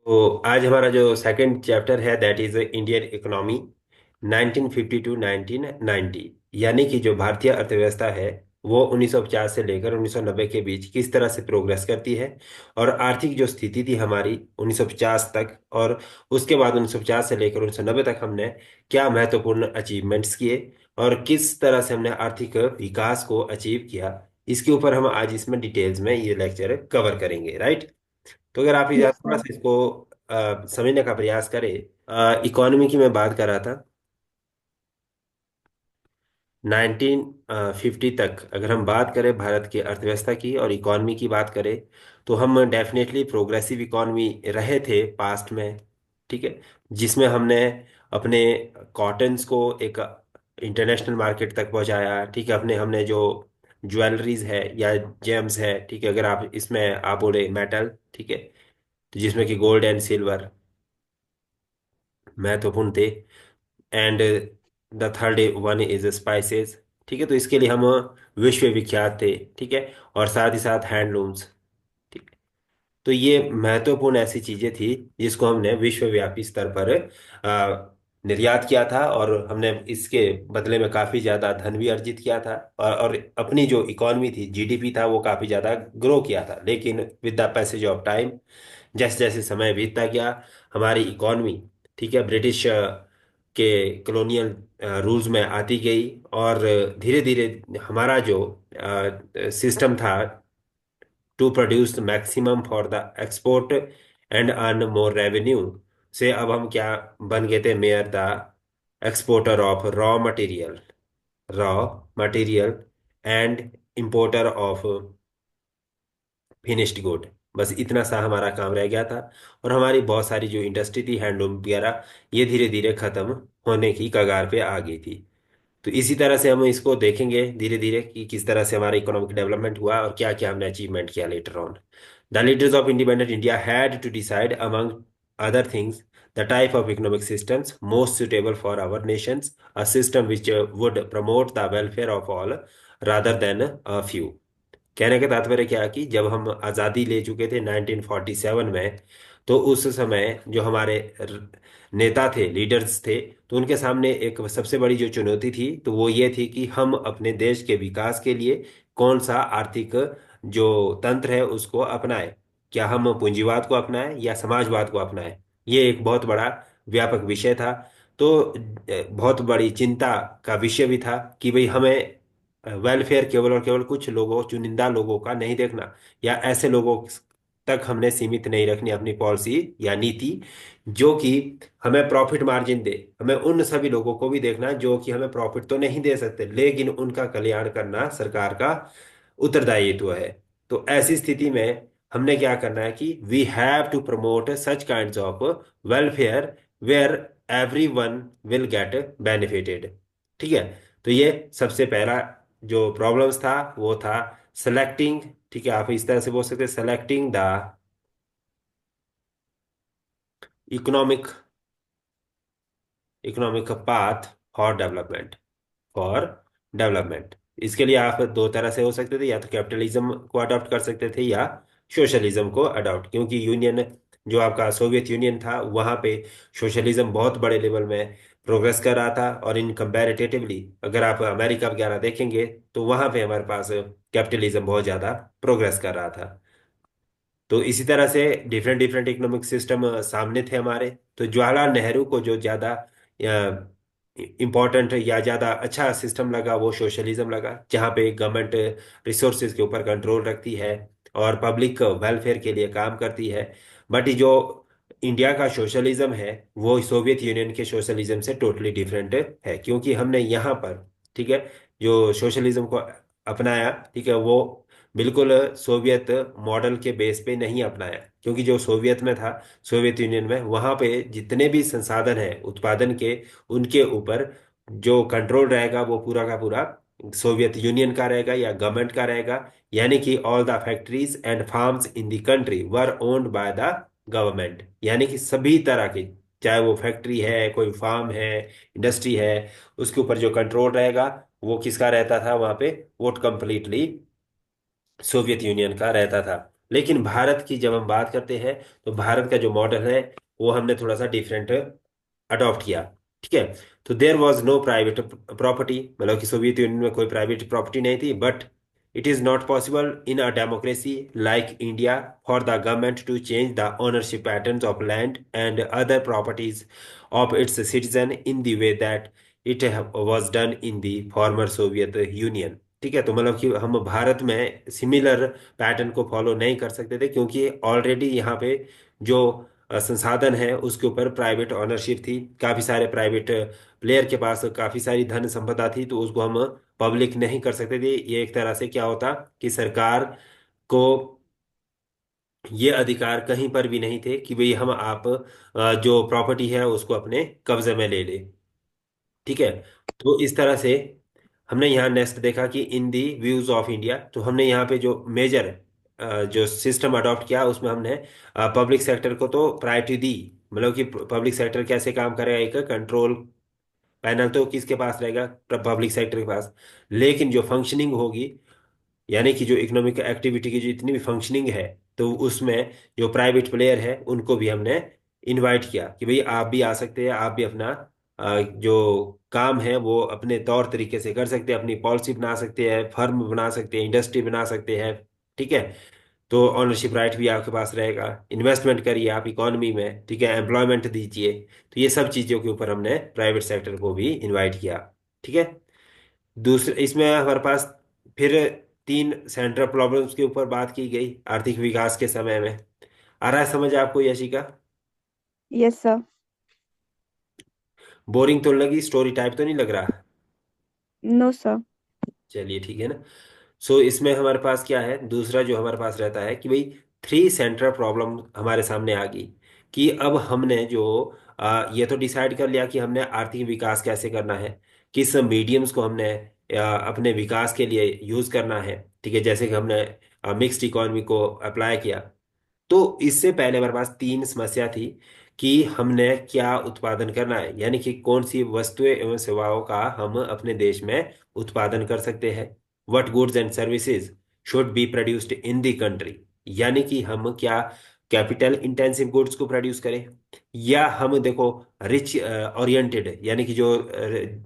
तो आज हमारा जो सेकंड चैप्टर है that is Indian economy 1950 to 1990। यानी कि जो भारतीय अर्थव्यवस्था है वो 1950 से लेकर 1990 के बीच किस तरह से प्रोग्रेस करती है। और आर्थिक जो स्थिति थी हमारी 1950 तक और उसके बाद 1950 से लेकर 1990 तक हमने क्या महत्वपूर्ण अचीवमेंट्स किए और किस तरह से हमने आर्थिक विकास को अचीव किया, इसके ऊपर हम आज इसमें डिटेल्स में ये लेक्चर कवर करेंगे, राइट। तो अगर आप यस थोड़ा सर। सा इसको समझने का प्रयास करें। इकोनॉमी की मैं बात कर रहा था। 1950 तक अगर हम बात करें भारत की अर्थव्यवस्था की और इकोनॉमी की बात करें तो हम डेफिनेटली प्रोग्रेसिव इकोनॉमी रहे थे पास्ट में। ठीक है। जिसमें हमने अपने कॉटन्स को एक इंटरनेशनल मार्केट तक पहुंचाया। ठीक है। अपने हमने जो ज्वेलरीज है या जेम्स है, ठीक है, अगर आप इसमें आप बोले मेटल, ठीक है, तो जिसमें कि गोल्ड एंड सिल्वर महत्वपूर्ण थे। And the third one is spices. ठीक है। तो इसके लिए हम विश्व विख्यात थे। ठीक है। और साथ ही साथ हैंडलूम्स। ठीक। तो ये महत्वपूर्ण ऐसी चीजें थी जिसको हमने विश्वव्यापी स्तर पर निर्यात किया था और हमने इसके बदले में काफी ज्यादा धन भी अर्जित किया था। और अपनी जो इकोनॉमी थी, जीडीपी था, वो काफी ज्यादा ग्रो किया था। लेकिन with the passage of time, जैसे जैसे समय बीतता गया, हमारी इकोनॉमी, ठीक है, ब्रिटिश के कॉलोनियल रूल्स में आती गई और धीरे धीरे हमारा जो सिस्टम था to produce maximum for the export and earn more revenue से अब हम क्या बन गए थे? Mere the exporter of raw material and importer of finished good. बस इतना सा हमारा काम रह गया था। और हमारी बहुत सारी जो इंडस्ट्री थी, हैंडलूम वगैरह, ये धीरे धीरे खत्म होने की कगार पे आ गई थी। तो इसी तरह से हम इसको देखेंगे धीरे धीरे कि किस तरह से हमारा इकोनॉमिक डेवलपमेंट हुआ और क्या क्या हमने अचीवमेंट किया later on. The leaders of independent India had to decide among other things the type of economic systems most suitable for our nations, a system which would promote the welfare of all rather than a few. कहने का तात्पर्य क्या है कि जब हम आज़ादी ले चुके थे 1947 में, तो उस समय जो हमारे नेता थे, लीडर्स थे, तो उनके सामने एक सबसे बड़ी जो चुनौती थी तो वो ये थी कि हम अपने देश के विकास के लिए कौन सा आर्थिक जो तंत्र है उसको अपनाएं। क्या हम पूंजीवाद को अपनाएं या समाजवाद को अपनाएं? ये एक बहुत बड़ा व्यापक विषय था। तो बहुत बड़ी चिंता का विषय भी था कि भाई हमें वेलफेयर केवल और केवल कुछ लोगों, चुनिंदा लोगों का नहीं देखना, या ऐसे लोगों तक हमने सीमित नहीं रखनी अपनी पॉलिसी या नीति जो कि हमें प्रॉफिट मार्जिन दे। हमें उन सभी लोगों को भी देखना जो कि हमें प्रॉफिट तो नहीं दे सकते लेकिन उनका कल्याण करना सरकार का उत्तरदायित्व है। तो ऐसी स्थिति में हमने क्या करना है कि we have to promote such kinds of welfare where every one will get benefited. ठीक है। तो ये सबसे पहला जो प्रॉब्लम्स था वो था सेलेक्टिंग। ठीक है, आप इस तरह से बोल सकते हैं, selecting the economic economic path for development, for development. इसके लिए आप दो तरह से हो सकते थे, या तो कैपिटलिज्म को अडॉप्ट कर सकते थे या सोशलिज्म को अडॉप्ट, क्योंकि यूनियन जो आपका सोवियत यूनियन था वहां पे सोशलिज्म बहुत बड़े लेवल में प्रोग्रेस कर रहा था। और इन कंपैरेटिवली अगर आप अमेरिका वगैरह देखेंगे तो वहां पे हमारे पास कैपिटलिज्म बहुत ज्यादा प्रोग्रेस कर रहा था। तो इसी तरह से डिफरेंट डिफरेंट इकोनॉमिक सिस्टम सामने थे हमारे। तो जवाहरलाल नेहरू को जो ज्यादा इम्पोर्टेंट या ज्यादा अच्छा सिस्टम लगा वो सोशलिज्म लगा, जहाँ पे गवर्नमेंट रिसोर्सेज के ऊपर कंट्रोल रखती है और पब्लिक वेलफेयर के लिए काम करती है। बट जो इंडिया का सोशलिज्म है वो सोवियत यूनियन के सोशलिज्म से टोटली डिफरेंट है, क्योंकि हमने यहाँ पर, ठीक है, जो सोशलिज्म को अपनाया, ठीक है, वो बिल्कुल सोवियत मॉडल के बेस पे नहीं अपनाया। क्योंकि जो सोवियत में था, सोवियत यूनियन में, वहां पे जितने भी संसाधन है उत्पादन के, उनके ऊपर जो कंट्रोल रहेगा वो पूरा का पूरा सोवियत यूनियन का रहेगा या गवर्नमेंट का रहेगा। यानी कि all the factories and farms in the country were owned by the government. यानी कि सभी तरह के, चाहे वो फैक्ट्री है, कोई फार्म है, इंडस्ट्री है, उसके ऊपर जो कंट्रोल रहेगा वो किसका रहता था वहां पे? वो कंप्लीटली सोवियत यूनियन का रहता था। लेकिन भारत की जब हम बात करते हैं, तो भारत का जो मॉडल है वो हमने थोड़ा सा डिफरेंट अडॉप्ट किया। ठीक है। तो there was no private property, मतलब कि सोवियत यूनियन में कोई प्राइवेट प्रॉपर्टी नहीं थी, but it is not possible in a democracy like India for the government to change the ownership patterns of land and other properties of its citizen in the way that it was done in the former Soviet Union. ठीक है। तो मतलब कि हम भारत में similar pattern को follow नहीं कर सकते थे, क्योंकि ऑलरेडी यहाँ पे जो संसाधन है उसके ऊपर प्राइवेट ऑनरशिप थी, काफी सारे प्राइवेट प्लेयर के पास काफी सारी धन संपदा थी, तो उसको हम पब्लिक नहीं कर सकते थे। ये एक तरह से क्या होता कि सरकार को ये अधिकार कहीं पर भी नहीं थे कि भाई हम आप जो प्रॉपर्टी है उसको अपने कब्जे में ले ले। ठीक है। तो इस तरह से हमने यहाँ नेक्स्ट देखा कि इन दी व्यूज ऑफ इंडिया, तो हमने यहाँ पे जो मेजर जो सिस्टम अडॉप्ट किया उसमें हमने पब्लिक सेक्टर को तो प्रायोरिटी दी। मतलब कि पब्लिक सेक्टर कैसे काम करेगा, एक कंट्रोल पैनल तो किसके पास रहेगा, पब्लिक सेक्टर के पास। लेकिन जो फंक्शनिंग होगी, यानी कि जो इकोनॉमिक एक्टिविटी की जो इतनी भी फंक्शनिंग है, तो उसमें जो प्राइवेट प्लेयर है उनको भी हमने इनवाइट किया कि भाई आप भी आ सकते हैं, आप भी अपना जो काम है वो अपने तौर तरीके से कर सकते हैं, अपनी पॉलिसी बना सकते हैं, फर्म बना सकते हैं, इंडस्ट्री बना सकते हैं। ठीक है। तो ऑनरशिप राइट भी आपके पास रहेगा, इन्वेस्टमेंट करिए आप इकोनॉमी में, ठीक है, एम्प्लॉयमेंट दीजिए। तो ये सब चीज़ों के ऊपर हमने प्राइवेट सेक्टर को भी इनवाइट किया। ठीक है। दूसरे इसमें हमारे पास फिर तीन सेंट्रल प्रॉब्लम्स के ऊपर बात की गई आर्थिक विकास के समय में। आ रहा है समझ आपको यशिका? Yes sir. बोरिंग तो लगी, स्टोरी टाइप तो नहीं लग रहा? No sir. चलिए ठीक है ना। सो इसमें हमारे पास क्या है, दूसरा जो हमारे पास रहता है कि भाई थ्री सेंट्रल प्रॉब्लम हमारे सामने आ गई। कि अब हमने जो ये तो डिसाइड कर लिया कि हमने आर्थिक विकास कैसे करना है, किस मीडियम्स को हमने अपने विकास के लिए यूज करना है। ठीक है। जैसे कि हमने मिक्स्ड इकोनॉमी को अप्लाई किया। तो इससे पहले हमारे पास तीन समस्या थी कि हमने क्या उत्पादन करना है, यानी कि कौन सी वस्तुएं एवं सेवाओं का हम अपने देश में उत्पादन कर सकते हैं। What goods and services should be produced in the country, यानी कि हम क्या कैपिटल इंटेंसिव गुड्स को प्रोड्यूस करें, या हम देखो रिच ओरिएंटेड, यानी कि जो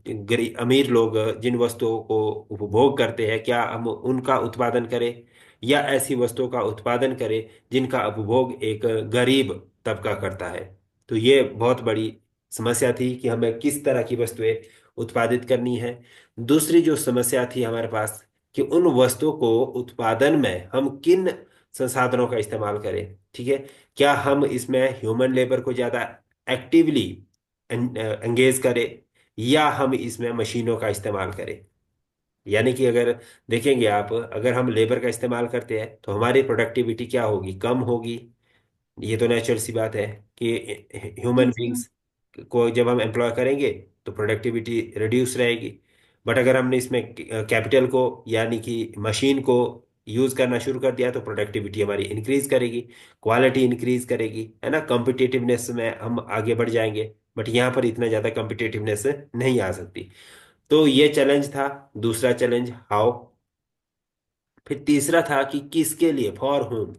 गरीब अमीर लोग जिन वस्तुओं को उपभोग करते हैं क्या हम उनका उत्पादन करें, या ऐसी वस्तुओं का उत्पादन करें जिनका उपभोग एक गरीब तबका करता है। तो ये बहुत बड़ी समस्या थी कि हमें किस तरह की वस्तुएं उत्पादित करनी है। दूसरी जो समस्या थी हमारे पास कि उन वस्तुओं को उत्पादन में हम किन संसाधनों का इस्तेमाल करें। ठीक है। क्या हम इसमें ह्यूमन लेबर को ज़्यादा एक्टिवली एंगेज करें, या हम इसमें मशीनों का इस्तेमाल करें। यानी कि अगर देखेंगे आप, अगर हम लेबर का इस्तेमाल करते हैं तो हमारी प्रोडक्टिविटी क्या होगी, कम होगी। ये तो नेचुरल सी बात है कि ह्यूमन यस सर। बींग्स को जब हम एम्प्लॉय करेंगे तो प्रोडक्टिविटी रिड्यूस रहेगी। बट अगर हमने इसमें कैपिटल को यानी कि मशीन को यूज करना शुरू कर दिया तो प्रोडक्टिविटी हमारी इंक्रीज करेगी, क्वालिटी इंक्रीज करेगी, है ना, कॉम्पिटिटिवनेस में हम आगे बढ़ जाएंगे। बट यहाँ पर इतना ज़्यादा कॉम्पिटिटिवनेस नहीं आ सकती। तो ये चैलेंज था। दूसरा चैलेंज हाउ। फिर तीसरा था कि किसके लिए, फॉर होम।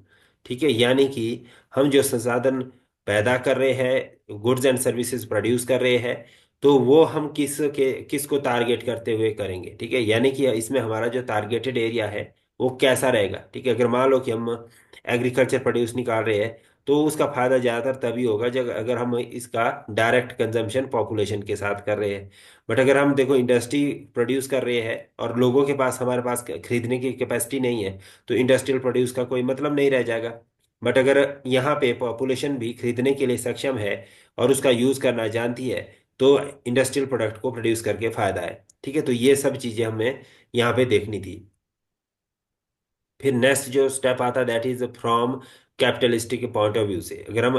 ठीक है। यानी कि हम जो संसाधन पैदा कर रहे हैं, गुड्स एंड सर्विसेज प्रोड्यूस कर रहे हैं, तो वो हम किसको टारगेट करते हुए करेंगे। ठीक है। यानी कि इसमें हमारा जो टारगेटेड एरिया है वो कैसा रहेगा। ठीक है। अगर मान लो कि हम एग्रीकल्चर प्रोड्यूस निकाल रहे हैं, तो उसका फायदा ज़्यादातर तभी होगा जब अगर हम इसका डायरेक्ट कंजम्पशन पॉपुलेशन के साथ कर रहे हैं। बट अगर हम देखो इंडस्ट्री प्रोड्यूस कर रहे हैं और लोगों के पास, हमारे पास खरीदने की कैपेसिटी नहीं है, तो इंडस्ट्रियल प्रोड्यूस का कोई मतलब नहीं रह जाएगा। बट अगर यहाँ पे पॉपुलेशन भी खरीदने के लिए सक्षम है और उसका यूज करना जानती है, तो इंडस्ट्रियल प्रोडक्ट को प्रोड्यूस करके फायदा है। ठीक है। तो ये सब चीजें हमें यहाँ पे देखनी थी। फिर नेक्स्ट जो स्टेप आता that is from capitalistic point of view से। अगर हम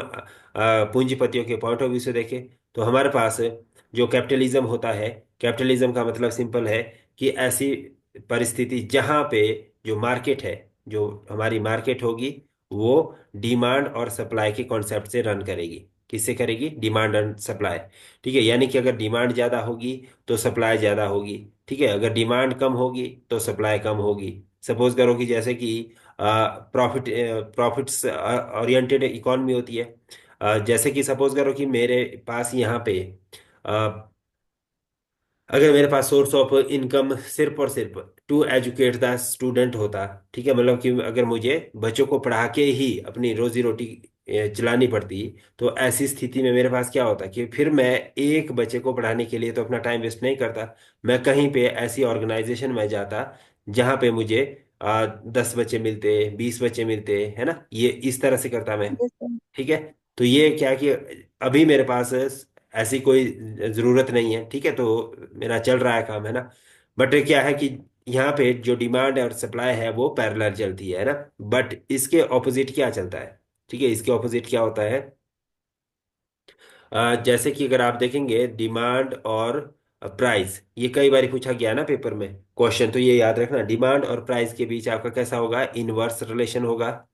पूंजीपतियों के पॉइंट ऑफ व्यू से देखें, तो हमारे पास जो कैपिटलिज्म होता है, कैपिटलिज्म का मतलब सिंपल है कि ऐसी परिस्थिति जहां पे जो मार्केट है, जो हमारी मार्केट होगी, वो डिमांड और सप्लाई के कॉन्सेप्ट से रन करेगी। किससे करेगी, डिमांड एंड सप्लाई। ठीक है। यानी कि अगर डिमांड ज़्यादा होगी तो सप्लाई ज़्यादा होगी। ठीक है। अगर डिमांड कम होगी तो सप्लाई कम होगी। सपोज करो कि जैसे कि प्रॉफिट प्रॉफिट्स ओरिएंटेड इकोनॉमी होती है। जैसे कि सपोज करो कि मेरे पास यहाँ पे अगर मेरे पास सोर्स ऑफ इनकम सिर्फ और सिर्फ टू एजुकेट द स्टूडेंट होता, ठीक है, मतलब कि अगर मुझे बच्चों को पढ़ा के ही अपनी रोजी रोटी चलानी पड़ती, तो ऐसी स्थिति में मेरे पास क्या होता कि फिर मैं एक बच्चे को पढ़ाने के लिए तो अपना टाइम वेस्ट नहीं करता। मैं कहीं पे ऐसी ऑर्गेनाइजेशन में जाता जहाँ पे मुझे 10 बच्चे मिलते, 20 बच्चे मिलते, है ना, ये इस तरह से करता मैं। Yes sir. ठीक है। तो ये क्या कि अभी मेरे पास ऐसी कोई जरूरत नहीं है, ठीक है, तो मेरा चल रहा है काम, है ना। बट क्या है कि यहाँ पे जो डिमांड और सप्लाई है वो पैरेलल चलती है ना। बट इसके ऑपोजिट क्या चलता है, ठीक है, इसके ऑपोजिट क्या होता है। जैसे कि अगर आप देखेंगे डिमांड और प्राइस, ये कई बार पूछा गया है ना पेपर में क्वेश्चन, तो ये याद रखना, डिमांड और प्राइस के बीच आपका कैसा होगा, इनवर्स रिलेशन होगा।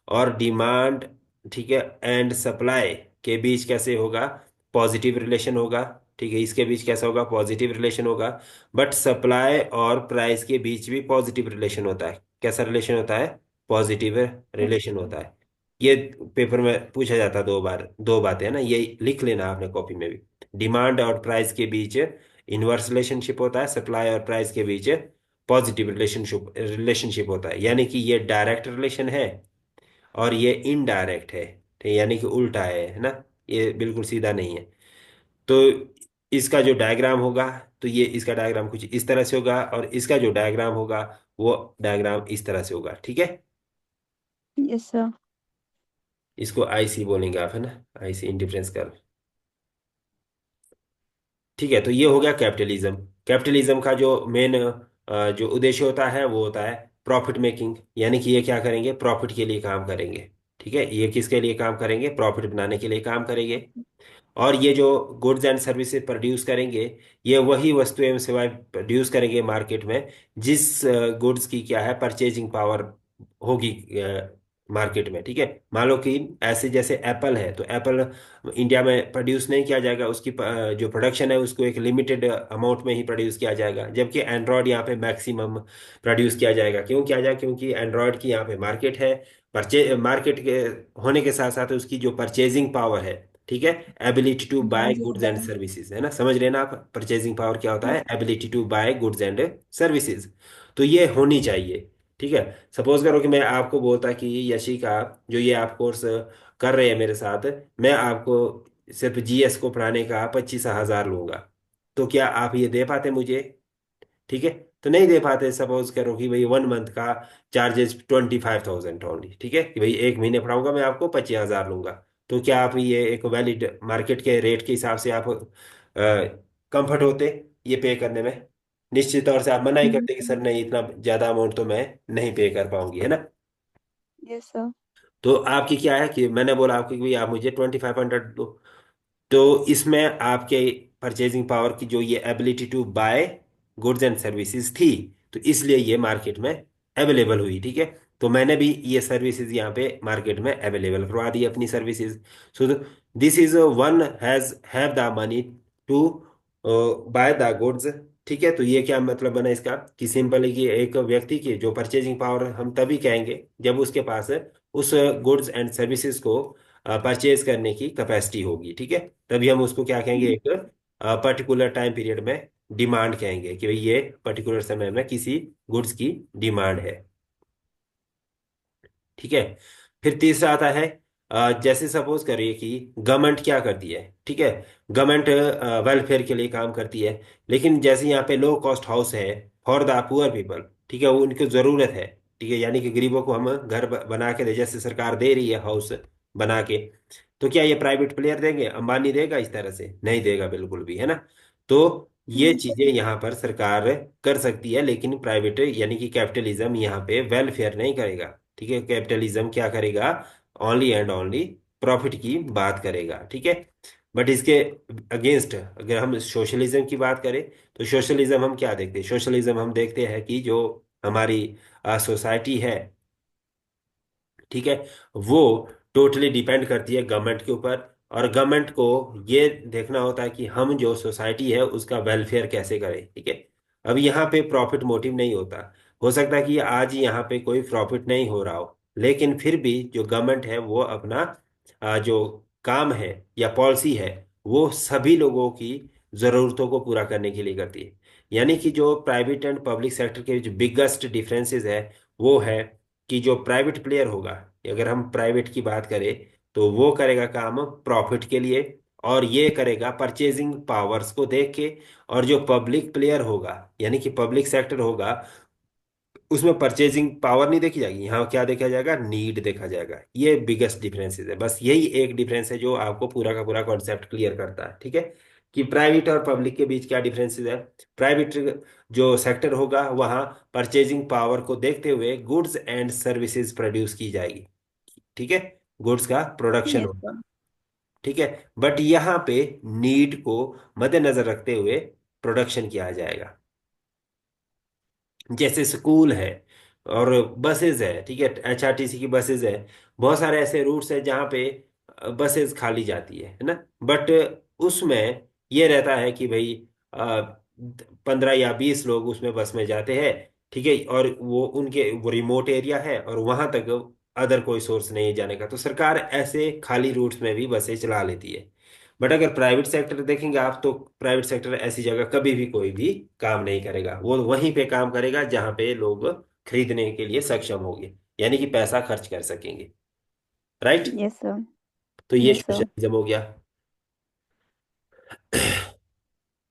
और डिमांड, ठीक है, एंड सप्लाई के बीच कैसे होगा, पॉजिटिव रिलेशन होगा। ठीक है, इसके बीच कैसा होगा, पॉजिटिव रिलेशन होगा। बट सप्लाई और प्राइस के बीच भी पॉजिटिव रिलेशन होता है। कैसा रिलेशन होता है, पॉजिटिव रिलेशन होता है। ये पेपर में पूछा जाता है 2 बार, 2 बातें है ना, ये लिख लेना आपने कॉपी में भी। डिमांड और प्राइस के बीच इनवर्स रिलेशनशिप होता है, सप्लाई और प्राइस के बीच पॉजिटिव रिलेशनशिप रिलेशनशिप होता है। यानी कि ये डायरेक्ट रिलेशन है और ये इनडायरेक्ट है, ठीक है, यानी कि उल्टा है ना, ये बिल्कुल सीधा नहीं है। तो इसका जो डायग्राम होगा, तो ये इसका डायग्राम कुछ इस तरह से होगा, और इसका जो डायग्राम होगा वो डायग्राम इस तरह से होगा, ठीक है। Yes sir. इसको आईसी बोलेंगे आप, है ना, आईसी इंडिफरेंस कर्व। ठीक है, तो ये हो गया कैपिटलिज्म। कैपिटलिज्म का जो मेन जो उद्देश्य होता है वो होता है प्रॉफिट मेकिंग, यानी कि ये क्या करेंगे, प्रॉफिट के लिए काम करेंगे। ठीक है, ये किसके लिए काम करेंगे, प्रॉफिट बनाने के लिए काम करेंगे। और ये जो गुड्स एंड सर्विसेज प्रोड्यूस करेंगे, ये वही वस्तु एवं सेवाएं प्रोड्यूस करेंगे मार्केट में जिस गुड्स की क्या है, परचेजिंग पावर होगी मार्केट में। ठीक है, मान लो कि ऐसे जैसे एप्पल है, तो एप्पल इंडिया में प्रोड्यूस नहीं किया जाएगा, उसकी जो प्रोडक्शन है उसको एक लिमिटेड अमाउंट में ही प्रोड्यूस किया जाएगा, जबकि एंड्रॉयड यहाँ पे मैक्सिमम प्रोड्यूस किया जाएगा। क्यों किया जाएगा, क्योंकि एंड्रॉयड की यहाँ पे मार्केट है। मार्केट के होने के साथ साथ उसकी जो परचेजिंग पावर है, ठीक है, एबिलिटी टू बाय जी गुड्स एंड सर। सर्विसेज, है ना, समझ लेना आप, परचेजिंग पावर क्या होता है, yes. Ability to buy goods and services. तो ये होनी चाहिए। ठीक है, सपोज करो कि मैं आपको बोलता कि यशी का जो ये आप कोर्स कर रहे हैं मेरे साथ, मैं आपको सिर्फ जीएस को पढ़ाने का 25,000 लूंगा, तो क्या आप ये दे पाते मुझे। ठीक है, तो नहीं दे पाते। सपोज करो कि भाई 1 मंथ का चार्जेस 25,000 ओनली, ठीक है, कि भाई 1 महीने पढ़ाऊंगा मैं आपको 25,000 लूंगा। तो क्या आप ये एक वैलिड मार्केट के रेट के हिसाब से आप कंफर्ट होते ये पे करने में। निश्चित तौर से आप मना ही करते कि सर नहीं, इतना ज्यादा अमाउंट तो मैं नहीं पे कर पाऊंगी, है ना। Yes sir. तो आपकी क्या है कि मैंने बोला आपको कि भाई आप मुझे 2500 दो, तो इसमें आपके परचेजिंग पावर की जो ये ability to buy goods and services थी, तो इसलिए ये मार्केट में अवेलेबल हुई। ठीक है, तो मैंने भी ये सर्विसेज यहाँ पे मार्केट में अवेलेबल करवा दी अपनी services. So this is one has have the money to buy the goods. ठीक है, तो ये क्या मतलब बना इसका कि सिंपल कि एक व्यक्ति की जो परचेजिंग पावर हम तभी कहेंगे जब उसके पास उस गुड्स एंड सर्विसेज को परचेज करने की कैपेसिटी होगी। ठीक है, तभी हम उसको क्या कहेंगे, एक पर्टिकुलर टाइम पीरियड में डिमांड कहेंगे कि भाई ये पर्टिकुलर समय में किसी गुड्स की डिमांड है। ठीक है, फिर तीसरा आता है जैसे सपोज करिए कि गवर्नमेंट क्या करती है। ठीक है, गवर्नमेंट वेलफेयर के लिए काम करती है, लेकिन जैसे यहाँ पे लो कॉस्ट हाउस है फॉर द पुअर पीपल, ठीक है, वो उनको जरूरत है। ठीक है, यानी कि गरीबों को हम घर बना के दे, जैसे सरकार दे रही है हाउस बना के, तो क्या ये प्राइवेट प्लेयर देंगे, अंबानी देगा इस तरह से, नहीं देगा बिल्कुल भी, है ना। तो ये चीजें यहाँ पर सरकार कर सकती है, लेकिन प्राइवेट यानी कि कैपिटलिज्म यहाँ पे वेलफेयर नहीं करेगा। ठीक है, कैपिटलिज्म क्या करेगा, ओनली एंड ओनली प्रॉफिट की बात करेगा। ठीक है, बट इसके अगेंस्ट अगर हम सोशलिज्म की बात करें, तो सोशलिज्म हम क्या देखते हैं, सोशलिज्म हम देखते हैं कि जो हमारी सोसाइटी है, ठीक है, वो टोटली डिपेंड करती है गवर्नमेंट के ऊपर। और गवर्नमेंट को ये देखना होता है कि हम जो सोसाइटी है उसका वेलफेयर कैसे करें। ठीक है, अब यहाँ पे प्रॉफिट मोटिव नहीं होता, हो सकता है कि आज यहाँ पे कोई प्रॉफिट नहीं हो रहा हो, लेकिन फिर भी जो गवर्नमेंट है वो अपना जो काम है या पॉलिसी है वो सभी लोगों की ज़रूरतों को पूरा करने के लिए करती है। यानी कि जो प्राइवेट एंड पब्लिक सेक्टर के जो बिगेस्ट डिफरेंसेस है वो है कि जो प्राइवेट प्लेयर होगा, अगर हम प्राइवेट की बात करें, तो वो करेगा काम प्रॉफिट के लिए, और ये करेगा परचेजिंग पावर्स को देख के। और जो पब्लिक प्लेयर होगा यानी कि पब्लिक सेक्टर होगा, उसमें परचेजिंग पावर नहीं देखी जाएगी, यहाँ क्या देखा जाएगा, नीड देखा जाएगा। ये बिगेस्ट डिफरेंसेस है, बस यही एक डिफरेंस है जो आपको पूरा का पूरा कॉन्सेप्ट क्लियर करता है। ठीक है, कि प्राइवेट और पब्लिक के बीच क्या डिफरेंसेस है। प्राइवेट जो सेक्टर होगा वहाँ परचेजिंग पावर को देखते हुए गुड्स एंड सर्विसेज प्रोड्यूस की जाएगी। ठीक है, गुड्स का प्रोडक्शन यस होगा। सर। ठीक है, बट यहाँ पे नीड को मद्देनजर रखते हुए प्रोडक्शन किया जाएगा। जैसे स्कूल है और बसेज है, ठीक है, एचआरटीसी की बसेज है। बहुत सारे ऐसे रूट्स हैं जहाँ पे बसेज खाली जाती है ना। बट उसमें ये रहता है कि भाई 15 या 20 लोग उसमें बस में जाते हैं। ठीक है, और वो रिमोट एरिया है और वहां तक अदर कोई सोर्स नहीं है जाने का, तो सरकार ऐसे खाली रूट्स में भी बसें चला लेती है। बट अगर प्राइवेट सेक्टर देखेंगे आप, तो प्राइवेट सेक्टर ऐसी जगह कभी भी कोई भी काम नहीं करेगा। वो वहीं पे काम करेगा जहां पे लोग खरीदने के लिए सक्षम होंगे, यानी कि पैसा खर्च कर सकेंगे। राइट। Yes sir. तो ये यस सर। सोशलिज्म हो गया।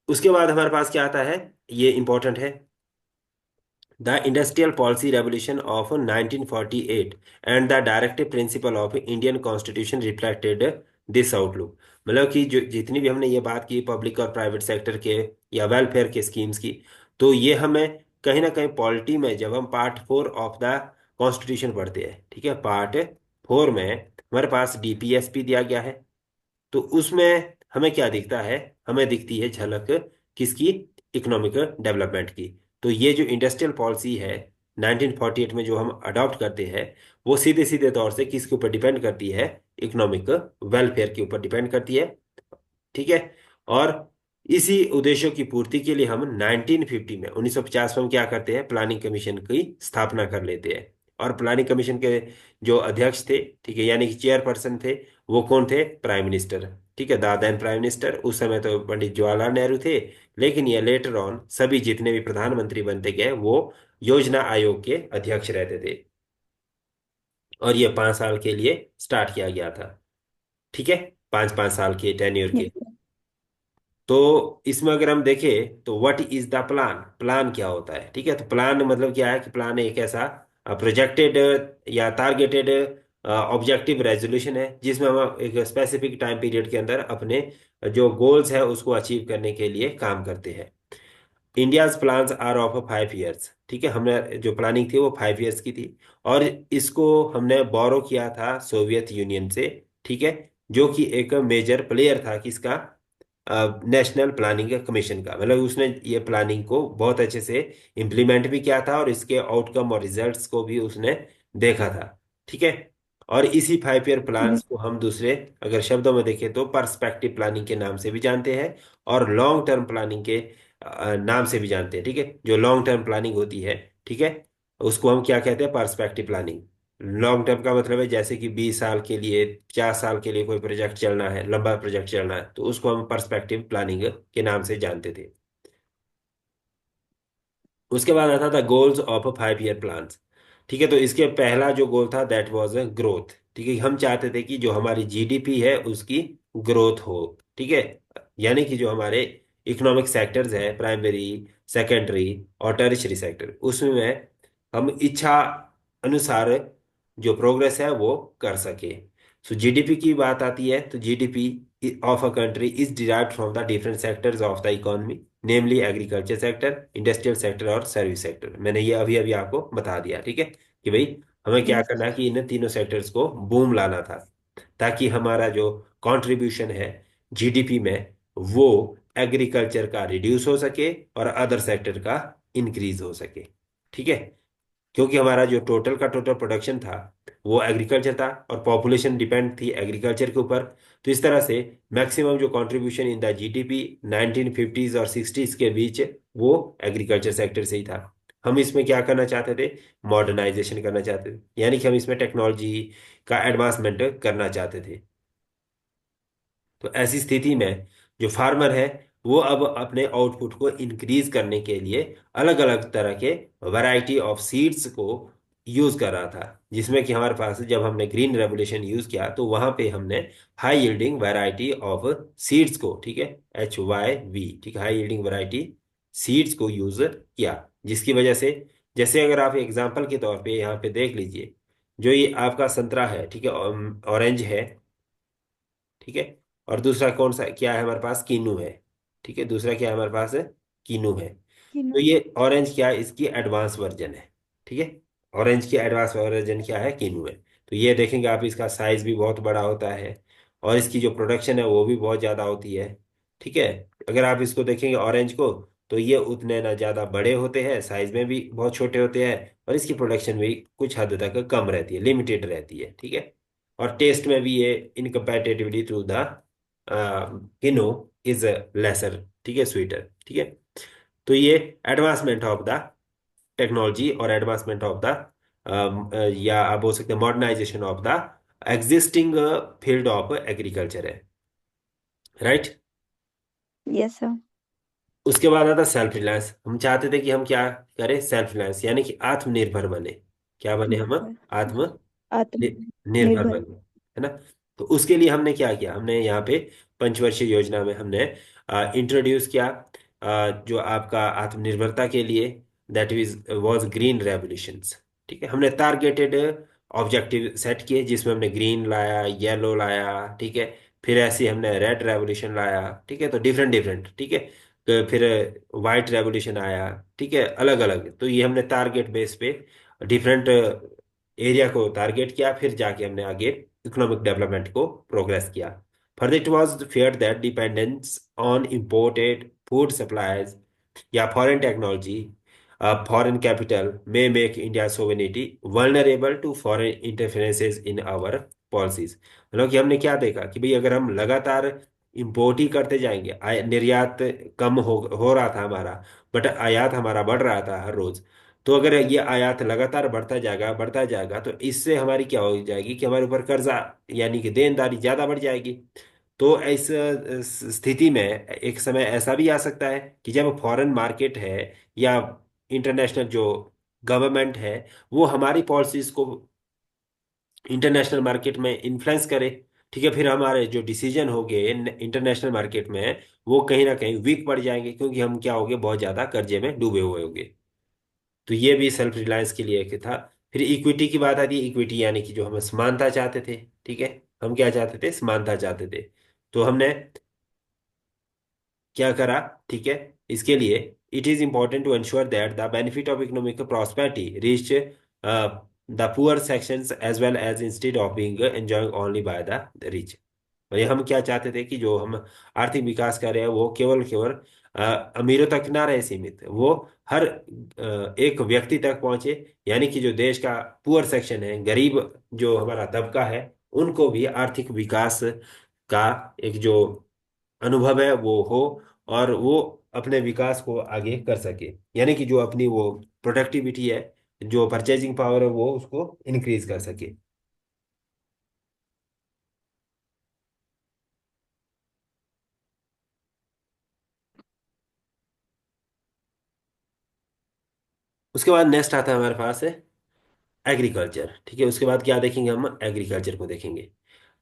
उसके बाद हमारे पास क्या आता है, ये इंपॉर्टेंट है। The Industrial Policy Revolution of 1948 and the directive principle of Indian Constitution reflected this outlook। मतलब कि जो जितनी भी हमने ये बात की पब्लिक और प्राइवेट सेक्टर के या वेलफेयर के स्कीम्स की, तो ये हमें कहीं ना कहीं पॉलिटी में, जब हम पार्ट 4 ऑफ द कॉन्स्टिट्यूशन पढ़ते हैं, ठीक है, पार्ट 4 में हमारे पास डीपीएसपी दिया गया है। तो उसमें हमें क्या दिखता है, हमें दिखती है झलक किसकी, इकोनॉमिक डेवलपमेंट की। तो ये जो इंडस्ट्रियल पॉलिसी है 1948 में जो हम अडॉप्ट करते हैं, वो सीधे सीधे तौर से किसके ऊपर डिपेंड करती है, इकोनॉमिक वेलफेयर के ऊपर डिपेंड करती है। ठीक है, और इसी उद्देश्यों की पूर्ति के लिए हम 1950 में 1950 में हम क्या करते हैं, प्लानिंग कमीशन की स्थापना कर लेते हैं। और प्लानिंग कमीशन के जो अध्यक्ष थे, ठीक है, यानी कि चेयरपर्सन थे, वो कौन थे, प्राइम मिनिस्टर। ठीक है, द देन प्राइम मिनिस्टर, उस समय तो पंडित जवाहरलाल नेहरू थे, लेकिन ये लेटर ऑन सभी जितने भी प्रधानमंत्री बनते गए वो योजना आयोग के अध्यक्ष रहते थे। और ये 5 साल के लिए स्टार्ट किया गया था। ठीक है, 5 5 साल के टेन्योर के। Yes sir. तो इसमें अगर हम देखें तो what is the plan, plan क्या होता है। ठीक है, तो प्लान मतलब क्या है कि प्लान एक ऐसा प्रोजेक्टेड या टारगेटेड ऑब्जेक्टिव रेजोल्यूशन है जिसमें हम एक स्पेसिफिक टाइम पीरियड के अंदर अपने जो गोल्स है उसको अचीव करने के लिए काम करते हैं। India's plans are of 5 years. ठीक है, हमने जो प्लानिंग थी वो 5 इयर्स की थी। और इसको हमने बोरो किया था सोवियत यूनियन से। ठीक है, जो कि एक मेजर प्लेयर था किसका, नेशनल प्लानिंग कमीशन का। मतलब उसने ये प्लानिंग को बहुत अच्छे से इम्प्लीमेंट भी किया था और इसके आउटकम और रिजल्ट्स को भी उसने देखा था। ठीक है, और इसी 5 ईयर प्लान्स यस। को हम दूसरे अगर शब्दों में देखें तो पर्सपेक्टिव प्लानिंग के नाम से भी जानते हैं और लॉन्ग टर्म प्लानिंग के नाम से भी जानते हैं। ठीक है, जो लॉन्ग टर्म प्लानिंग होती है, ठीक है, उसको हम क्या कहते हैं, पर्सपेक्टिव प्लानिंग। लॉन्ग टर्म का मतलब है जैसे कि 20 साल के लिए, 50 साल के लिए कोई प्रोजेक्ट चलना है, लंबा प्रोजेक्ट चलना है, तो उसको हम पर्सपेक्टिव प्लानिंग के नाम से जानते थे। उसके बाद आता था गोल्स ऑफ 5 ईयर प्लान्स। ठीक है, तो इसके पहला जो गोल था दैट वाज ग्रोथ। ठीक है, हम चाहते थे कि जो हमारी जीडीपी है उसकी ग्रोथ हो। ठीक है, यानी कि जो हमारे इकोनॉमिक सेक्टर्स है, प्राइमरी, सेकेंडरी और टर्शियरी सेक्टर, उसमें हम इच्छा अनुसार जो प्रोग्रेस है वो कर सके। सो जीडीपी की बात आती है तो GDP of a country is derived from the different sectors of the economy, namely agriculture sector, industrial sector और सर्विस सेक्टर। मैंने ये अभी अभी आपको बता दिया। ठीक है, कि भाई हमें क्या यस। करना है कि इन तीनों सेक्टर्स को बूम लाना था, ताकि हमारा जो कंट्रीब्यूशन है जीडीपी में वो एग्रीकल्चर का रिड्यूस हो सके और अदर सेक्टर का इंक्रीज हो सके। ठीक है, क्योंकि हमारा जो टोटल का टोटल प्रोडक्शन था वो एग्रीकल्चर था और पॉपुलेशन डिपेंड थी एग्रीकल्चर के ऊपर। तो इस तरह से मैक्सिमम जो contribution in the GDP 1950s और 60s के बीच वो एग्रीकल्चर सेक्टर से ही था। हम इसमें क्या करना चाहते थे, मॉडर्नाइजेशन करना चाहते थे, यानी कि हम इसमें टेक्नोलॉजी का एडवांसमेंट करना चाहते थे। तो ऐसी स्थिति में जो फार्मर है वो अब अपने आउटपुट को इंक्रीज करने के लिए अलग अलग तरह के वैरायटी ऑफ सीड्स को यूज कर रहा था, जिसमें कि हमारे पास जब हमने ग्रीन रेवोल्यूशन यूज किया तो वहां पे हमने high yielding variety of seeds को, ठीक है, HYV, ठीक है, हाई यील्डिंग वैरायटी सीड्स को यूज किया, जिसकी वजह से, जैसे अगर आप एग्जांपल के तौर पे यहाँ पे देख लीजिए, जो ये आपका संतरा है, ठीक है, ऑरेंज है, ठीक है, और दूसरा कौन सा क्या है हमारे पास, कीनू है, ठीक है, दूसरा क्या है हमारे पास है, कीनू है। तो किनो। ये ऑरेंज क्या है, इसकी एडवांस वर्जन है, ठीक है, ऑरेंज की एडवांस वर्जन क्या है, कीनू है। तो ये देखेंगे आप, इसका साइज भी बहुत बड़ा होता है और इसकी जो प्रोडक्शन है वो भी बहुत ज़्यादा होती है, ठीक है। अगर आप इसको देखेंगे ऑरेंज को, तो ये उतने ना ज़्यादा बड़े होते हैं, साइज में भी बहुत छोटे होते हैं, और इसकी प्रोडक्शन भी कुछ हद तक कम रहती है, लिमिटेड रहती है, ठीक है। और टेस्ट में भी ये इनकम्पैटिबिलिटी टू द किनो इज लेसर, ठीक है, स्वीटर, ठीक है। तो ये एडवांसमेंट ऑफ द टेक्नोलॉजी और एडवांसमेंट ऑफ द, या आप बोल सकते हैं modernisation of the existing field of agriculture है, राइट। Yes sir. उसके बाद आता सेल्फ रिलायंस। हम चाहते थे कि हम क्या करें, सेल्फ रिलायंस, यानी कि आत्मनिर्भर बने। क्या बने हम, निर्भर। आत्म निर्भर आत्मनिर्भर। बने, है ना। तो उसके लिए हमने क्या किया, हमने यहाँ पे पंचवर्षीय योजना में हमने इंट्रोड्यूस किया जो आपका आत्मनिर्भरता के लिए, that is was green revolutions, ठीक है। हमने टारगेटेड ऑब्जेक्टिव सेट किए, जिसमें हमने ग्रीन लाया, येलो लाया, ठीक है, फिर ऐसे हमने रेड रेवोल्यूशन लाया, ठीक है, तो डिफरेंट डिफरेंट, ठीक है, तो फिर वाइट रेवोल्यूशन आया, ठीक है, अलग अलग। तो ये हमने टारगेट बेस पे डिफरेंट एरिया को टारगेट किया, फिर जाके हमने आगे इकोनॉमिक डेवलपमेंट को प्रोग्रेस किया। Further it was feared that dependence on imported food supplies या foreign technology, foreign capital may make India sovereignty vulnerable to foreign interferences in our policies। मतलब कि हमने क्या देखा कि भाई अगर हम लगातार इंपोर्ट ही करते जाएंगे, निर्यात कम हो रहा था हमारा, बट आयात हमारा बढ़ रहा था हर रोज। तो अगर ये आयात लगातार बढ़ता जाएगा तो इससे हमारी क्या हो जाएगी कि हमारे ऊपर कर्जा, यानी कि देनदारी ज्यादा बढ़ जाएगी। तो इस स्थिति में एक समय ऐसा भी आ सकता है कि जब फॉरेन मार्केट है या इंटरनेशनल जो गवर्नमेंट है वो हमारी पॉलिसीज को इंटरनेशनल मार्केट में इन्फ्लुएंस करे, ठीक है, फिर हमारे जो डिसीजन होंगे इंटरनेशनल मार्केट में वो कहीं ना कहीं वीक पड़ जाएंगे, क्योंकि हम क्या होंगे, बहुत ज्यादा कर्जे में डूबे हुए होंगे। तो ये भी सेल्फ रिलायंस के लिए एक था। फिर इक्विटी की बात आती है, इक्विटी यानी कि जो हम समानता चाहते थे, ठीक है, हम क्या चाहते थे, समानता चाहते थे। तो हमने क्या करा, ठीक है, इसके लिए it is important to ensure that the benefit of economic prosperity reach the poor sections as well as instead of being enjoying only by the rich. और ये हम क्या चाहते थे कि जो हम आर्थिक विकास कर रहे हैं वो केवल केवल अमीरों तक ना रहे सीमित, वो हर एक व्यक्ति तक पहुंचे, यानी कि जो देश का पुअर सेक्शन है, गरीब जो हमारा तबका है, उनको भी आर्थिक विकास का एक जो अनुभव है वो हो, और वो अपने विकास को आगे कर सके, यानी कि जो अपनी वो प्रोडक्टिविटी है, जो परचेजिंग पावर है वो उसको इंक्रीज कर सके। उसके बाद नेक्स्ट आता है हमारे पास है एग्रीकल्चर, ठीक है। उसके बाद क्या देखेंगे, हम एग्रीकल्चर को देखेंगे।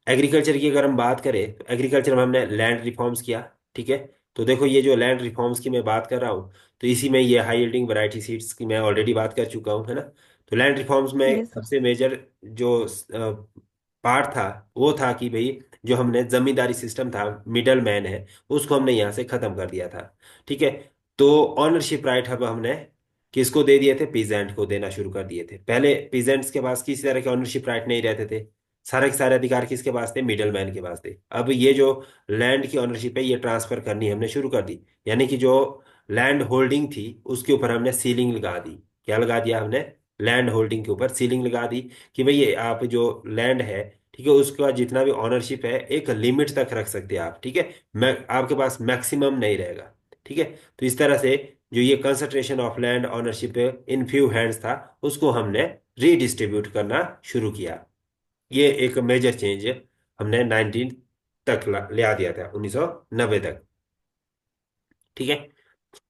एग्रीकल्चर की अगर हम बात करें तो एग्रीकल्चर में हमने लैंड रिफॉर्म्स किया, ठीक है। तो देखो ये जो लैंड रिफॉर्म्स की मैं बात कर रहा हूँ, तो इसी में ये हाई यील्डिंग वैरायटी सीड्स की मैं ऑलरेडी बात कर चुका हूँ, है ना। तो लैंड रिफॉर्म्स में यस सर। सबसे मेजर जो पार्ट था वो था कि भाई जो हमने जमींदारी सिस्टम था, मिडल मैन है, उसको हमने यहाँ से खत्म कर दिया था, ठीक है। तो ऑनरशिप राइट अब हमने किसको दे दिए थे, पीजेंट को देना शुरू कर दिए थे। पहले पीजेंट्स के पास किसी तरह के ऑनरशिप राइट नहीं रहते थे, सारे के सारे अधिकार किसके पास थे, मिडल मैन के पास थे। अब ये जो लैंड की ऑनरशिप है ये ट्रांसफर करनी हमने शुरू कर दी, यानी कि जो लैंड होल्डिंग थी उसके ऊपर हमने सीलिंग लगा दी। क्या लगा दिया हमने, लैंड होल्डिंग के ऊपर सीलिंग लगा दी, कि भाई ये आप जो लैंड है, ठीक है, उसका जितना भी ऑनरशिप है एक लिमिट तक रख सकते हैं आप, ठीक है, मैं आपके पास मैक्सिमम नहीं रहेगा, ठीक है। तो इस तरह से जो ये concentration of land ownership in few hands था, उसको हमने रीडिस्ट्रीब्यूट करना शुरू किया। ये एक मेजर चेंज हमने 19 तक ले आ दिया था, 1990 तक। ठीक है।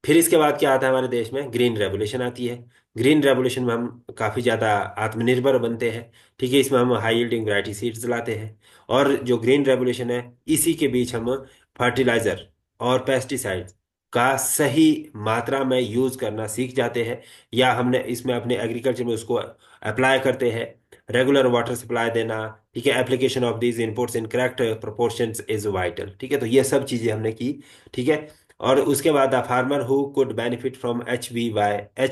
फिर इसके बाद क्या आता है हमारे देश में, ग्रीन रेवोल्यूशन आती है। ग्रीन रेवोल्यूशन में हम काफ़ी ज़्यादा आत्मनिर्भर बनते हैं। ठीक है, इसमें हम हाई यील्डिंग वैरायटी सीड्स लाते हैं। और जो ग्रीन रेवोल्यूशन है, इसी के बीच हम फर्टिलाइजर और पेस्टिसाइड्स का सही मात्रा में यूज़ करना सीख जाते हैं, या हमने इसमें अपने एग्रीकल्चर में उसको अप्लाई करते हैं। रेगुलर वाटर सप्लाई देना, ठीक है, application of these inputs in correct proportions is vital. ठीक है, तो ये सब चीज़ें हमने की। ठीक है। और उसके बाद the farmer who could benefit from H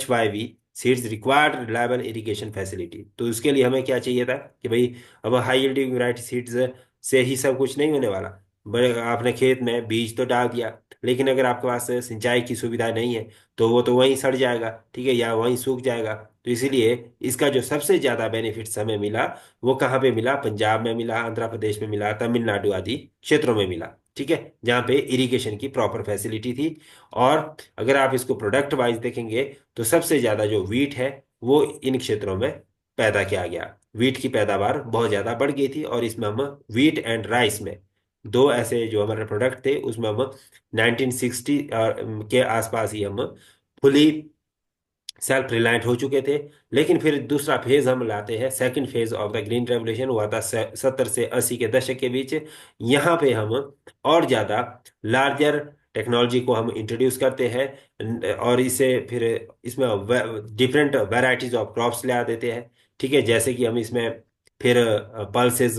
why V seeds required reliable irrigation facility. तो उसके लिए हमें क्या चाहिए था कि भाई, अब हाई यील्डिंग वैरायटी सीड्स से ही सब कुछ नहीं होने वाला। बड़े आपने खेत में बीज तो डाल दिया, लेकिन अगर आपके पास सिंचाई की सुविधा नहीं है, तो वो तो वहीं सड़ जाएगा, ठीक है, या वहीं सूख जाएगा। तो इसीलिए इसका जो सबसे ज्यादा बेनिफिट्स हमें मिला, वो कहाँ पे मिला? पंजाब में मिला, आंध्र प्रदेश में मिला, तमिलनाडु आदि क्षेत्रों में मिला। ठीक है, जहाँ पे इरिगेशन की प्रॉपर फैसिलिटी थी। और अगर आप इसको प्रोडक्ट वाइज देखेंगे, तो सबसे ज्यादा जो वीट है, वो इन क्षेत्रों में पैदा किया गया। वीट की पैदावार बहुत ज्यादा बढ़ गई थी, और इसमें हम वीट एंड राइस में दो ऐसे जो हमारे प्रोडक्ट थे, उसमें हम 1960 के आसपास ही हम फुली सेल्फ रिलायंट हो चुके थे। लेकिन फिर दूसरा फेज हम लाते हैं, second phase of the green revolution हुआ था 70 से 80 के दशक के बीच। यहाँ पे हम और ज़्यादा लार्जर टेक्नोलॉजी को हम इंट्रोड्यूस करते हैं, और इसे फिर इसमें डिफरेंट वैरायटीज ऑफ क्रॉप्स ले आ देते हैं। ठीक है, जैसे कि हम इसमें फिर पल्सेस,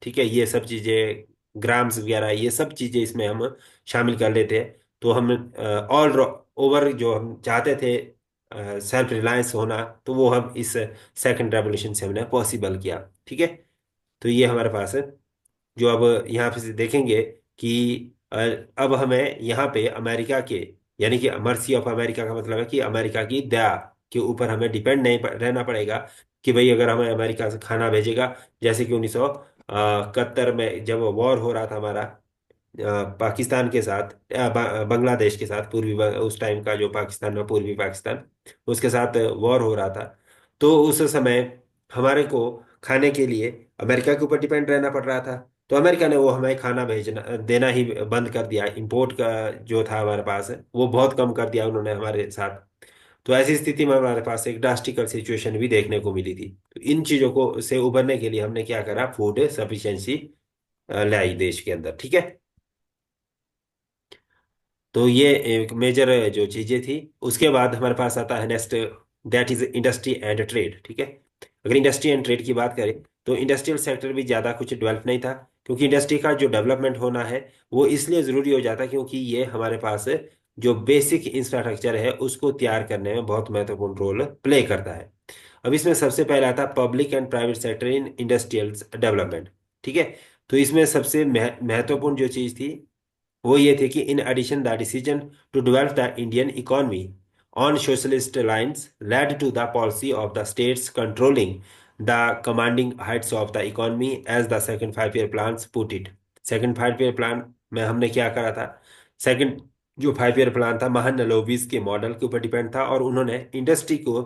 ठीक है, ये सब चीज़ें, ग्राम्स वगैरह, ये सब चीज़ें इसमें हम शामिल कर लेते हैं। तो हम ऑल ओवर जो हम चाहते थे सेल्फ रिलायंस होना, तो वो हम इस सेकंड रेवोल्यूशन से हमने पॉसिबल किया। ठीक है। तो ये हमारे पास है। जो अब यहाँ पे से देखेंगे कि अ, अब हमें यहाँ पे अमेरिका के, यानी कि मर्सी ऑफ अमेरिका का मतलब है कि अमेरिका की दया के ऊपर हमें डिपेंड नहीं रहना पड़ेगा, कि भाई अगर हमें अमेरिका से खाना भेजेगा। जैसे कि 1971 में जब वॉर हो रहा था हमारा पाकिस्तान के साथ, बांग्लादेश के साथ, उस टाइम का जो पाकिस्तान में पूर्वी पाकिस्तान, उसके साथ वॉर हो रहा था। तो उस समय हमारे को खाने के लिए अमेरिका के ऊपर डिपेंड रहना पड़ रहा था। तो अमेरिका ने वो हमें खाना भेजना देना ही बंद कर दिया। इंपोर्ट का जो था हमारे पास, वो बहुत कम कर दिया उन्होंने हमारे साथ। तो ऐसी स्थिति में हमारे पास एक ड्रास्टिकल सिचुएशन भी देखने को मिली थी। तो इन चीज़ों को से उभरने के लिए हमने क्या करा, फूड सफिशिएंसी लाई देश के अंदर। ठीक है। तो ये एक मेजर जो चीजें थी। उसके बाद हमारे पास आता है next, that is industry and trade. ठीक है। अगर इंडस्ट्री एंड ट्रेड की बात करें, तो इंडस्ट्रियल सेक्टर भी ज़्यादा कुछ डेवलप नहीं था, क्योंकि इंडस्ट्री का जो डेवलपमेंट होना है, वो इसलिए ज़रूरी हो जाता है क्योंकि ये हमारे पास जो बेसिक इंफ्रास्ट्रक्चर है, उसको तैयार करने में बहुत महत्वपूर्ण रोल प्ले करता है। अब इसमें सबसे पहला आता है public and private sector in industrial development. ठीक है। तो इसमें सबसे महत्वपूर्ण जो चीज़ थी, वो ये थे कि in addition the decision to develop the Indian economy on socialist lines led to the policy of the states controlling the commanding heights of the economy as the second 5 year plan put it. Second 5 year plan में हमने क्या करा था? Second जो 5 year plan था, महानलोबिस के model के ऊपर डिपेंड था, और उन्होंने इंडस्ट्री को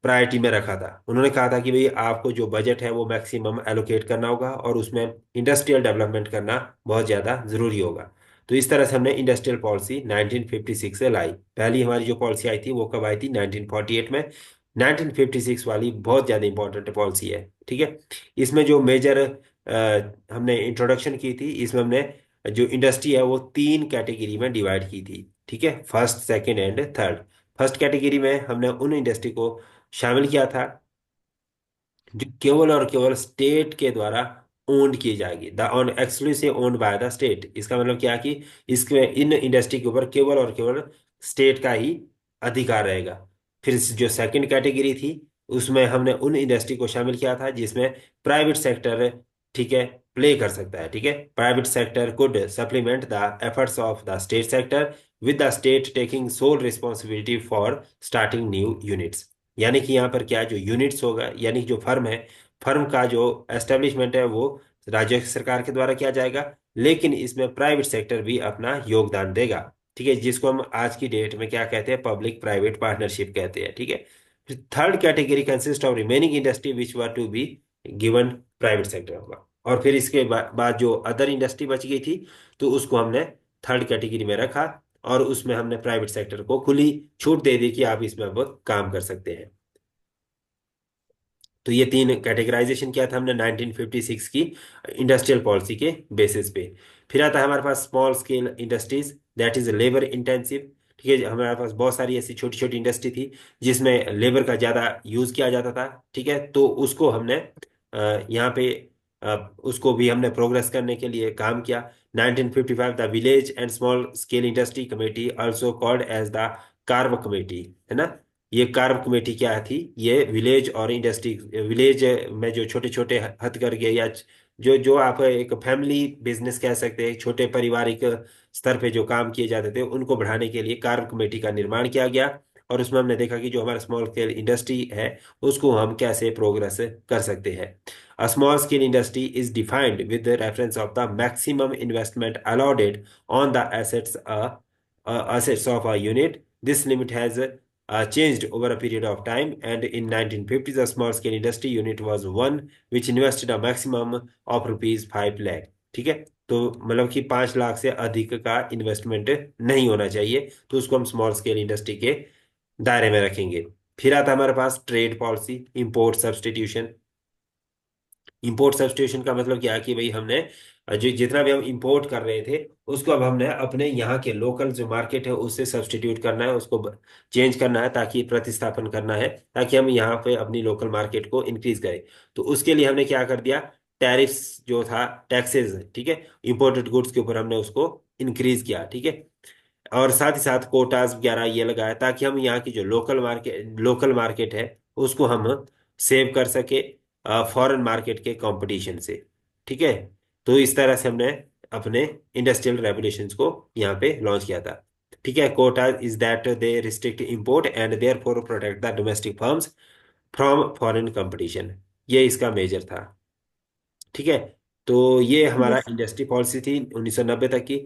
प्रायोरिटी में रखा था। उन्होंने कहा था कि भाई आपको जो बजट है वो मैक्सिमम एलोकेट करना होगा, और उसमें इंडस्ट्रियल डेवलपमेंट करना बहुत ज़्यादा ज़रूरी होगा। तो इस तरह से हमने इंडस्ट्रियल पॉलिसी 1956 से लाई। पहली हमारी जो पॉलिसी आई थी वो कब आई थी? 1948 में। 1956 वाली बहुत ज़्यादा इंपॉर्टेंट पॉलिसी है। ठीक है। इसमें जो मेजर हमने इंट्रोडक्शन की थी, इसमें हमने जो इंडस्ट्री है वो 3 कैटेगरी में डिवाइड की थी। ठीक है, first, second and third. First category में हमने उन इंडस्ट्री को शामिल किया था जो केवल और केवल स्टेट के द्वारा ओन्ड की जाएगी, the on exclusive owned by the state. इसका मतलब क्या कि इसके इन इंडस्ट्री के ऊपर केवल और केवल स्टेट का ही अधिकार रहेगा। फिर जो सेकंड कैटेगरी थी, उसमें हमने उन इंडस्ट्री को शामिल किया था जिसमें प्राइवेट सेक्टर, ठीक है, प्ले कर सकता है। ठीक है, private sector could supplement the efforts of the state sector with the state taking sole responsibility for starting new units. यानी कि यहाँ पर क्या, जो यूनिट्स होगा, यानी कि जो फर्म है, फर्म का जो एस्टेब्लिशमेंट है वो राज्य सरकार के द्वारा किया जाएगा, लेकिन इसमें प्राइवेट सेक्टर भी अपना योगदान देगा। ठीक है, जिसको हम आज की डेट में क्या कहते हैं, पब्लिक प्राइवेट पार्टनरशिप कहते हैं। ठीक है। Third category consist of remaining industry which were to be given private sector होगा। और फिर इसके बाद जो अदर इंडस्ट्री बच गई थी, तो उसको हमने थर्ड कैटेगरी में रखा, और उसमें हमने प्राइवेट सेक्टर को खुली छूट दे दी कि आप इसमें अब काम कर सकते हैं। तो ये तीन कैटेगराइजेशन किया था हमने 1956 की इंडस्ट्रियल पॉलिसी के बेसिस पे। फिर आता है हमारे पास small scale industries, that is labour intensive. ठीक है, हमारे पास बहुत सारी ऐसी छोटी छोटी इंडस्ट्री थी जिसमें लेबर का ज़्यादा यूज़ किया जाता था। ठीक है, तो उसको हमने यहाँ पे उसको भी हमने प्रोग्रेस करने के लिए काम किया। 1955 the village and small scale industry committee, also called as the Karve committee, है ना। ये कार्ब कमेटी क्या थी, ये विलेज और इंडस्ट्री, विलेज में जो छोटे छोटे हथकरघे या जो जो आप एक फैमिली बिजनेस कह सकते हैं, छोटे पारिवारिक स्तर पे जो काम किए जाते थे, उनको बढ़ाने के लिए कार्ब कमेटी का निर्माण किया गया। और उसमें हमने देखा कि जो हमारा स्मॉल स्केल इंडस्ट्री है, उसको हम कैसे प्रोग्रेस कर सकते हैं। A small scale industry is defined with reference of the maximum investment allowed on the assets of a unit. This limit has changed over a period of time, and in 1950 the small scale industry unit was one which invested a maximum of rupees 5 lakh। ठीक है, तो मतलब कि 5 लाख से अधिक का investment नहीं होना चाहिए, तो उसको हम स्मॉल स्केल इंडस्ट्री के दायरे में रखेंगे। फिर आता है हमारे पास trade policy, import substitution. Import substitution का मतलब क्या है कि भाई हमने जो जितना भी हम इंपोर्ट कर रहे थे, उसको अब हमने अपने यहाँ के लोकल जो मार्केट है उससे सब्सटीट्यूट करना है, उसको चेंज करना है, ताकि प्रतिस्थापन करना है, ताकि हम यहाँ पे अपनी लोकल मार्केट को इंक्रीज करें। तो उसके लिए हमने क्या कर दिया, टैरिफ्स जो था, टैक्सेस, ठीक है, इंपोर्टेड गुड्स के ऊपर हमने उसको इंक्रीज किया। ठीक है, और साथ ही साथ कोटास वगैरह ये लगाया, ताकि हम यहाँ की जो लोकल मार्केट है उसको हम सेव कर सके फॉरेन मार्केट के कंपटीशन से। ठीक है, तो इस तरह से हमने अपने इंडस्ट्रियल रेगुलेशंस को यहाँ पे लॉन्च किया था। ठीक है, quota is that they restrict import and therefore protect the domestic firms from foreign competition. ये इसका मेजर था। ठीक है, तो ये हमारा यस। इंडस्ट्री पॉलिसी थी 1990 तक की।